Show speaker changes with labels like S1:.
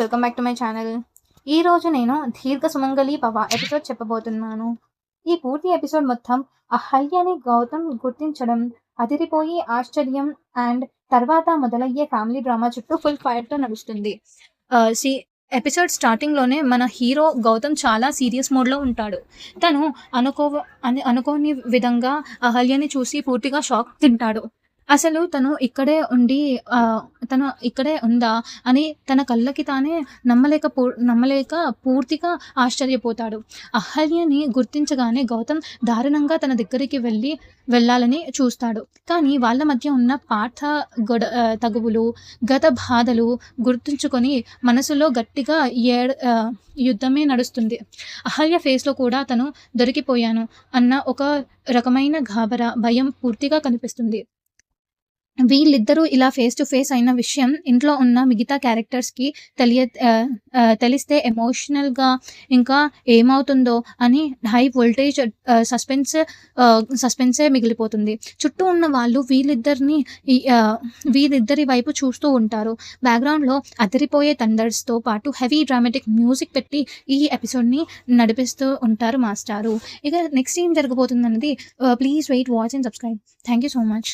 S1: Welcome back to my channel. ఈరోజు నేను దీర్ఘ సుమంగళి భవ ఎపిసోడ్ చెప్పబోతున్నాను. ఈ పూర్తి ఎపిసోడ్ మొత్తం అహల్యని గౌతమ్ గుర్తించడం, అదిరిపోయి ఆశ్చర్యం అండ్ తర్వాత మొదలయ్యే ఫ్యామిలీ డ్రామా చుట్టూ ఫుల్ ఫైర్తో నడుస్తుంది. ఎపిసోడ్ స్టార్టింగ్లోనే మన హీరో గౌతమ్ చాలా సీరియస్ మోడ్లో ఉంటాడు. తను అనుకోని విధంగా అహల్యని చూసి పూర్తిగా షాక్ తింటాడు. అసలు తను ఇక్కడే ఉందా అని తన కళ్ళకి తానే నమ్మలేక పూర్తిగా ఆశ్చర్యపోతాడు. అహల్యని గుర్తించగానే గౌతమ్ దారుణంగా తన దగ్గరికి వెళ్ళాలని చూస్తాడు. కానీ వాళ్ళ మధ్య ఉన్న తగువులు, గత బాధలు గుర్తుంచుకొని మనసులో గట్టిగా యుద్ధమే నడుస్తుంది. అహల్య ఫేస్లో కూడా తను దొరికిపోయాను అన్న ఒక రకమైన గాబరా, భయం పూర్తిగా కనిపిస్తుంది. వీళ్ళిద్దరూ ఇలా ఫేస్ టు ఫేస్ అయిన విషయం ఇంట్లో ఉన్న మిగతా క్యారెక్టర్స్కి తెలిస్తే ఎమోషనల్గా ఇంకా ఏమవుతుందో అని హై వోల్టేజ్ సస్పెన్సే మిగిలిపోతుంది. చుట్టూ ఉన్న వాళ్ళు వీళ్ళిద్దరి వైపు చూస్తూ ఉంటారు. బ్యాక్గ్రౌండ్లో అదిరిపోయే థండర్స్తో పాటు హెవీ డ్రామాటిక్ మ్యూజిక్ పెట్టి ఈ ఎపిసోడ్ని నడిపిస్తూ ఉంటారు మాస్టారు. ఇక నెక్స్ట్ ఏం జరగబోతుంది అన్నది please wait, watch and subscribe. Thank you so much.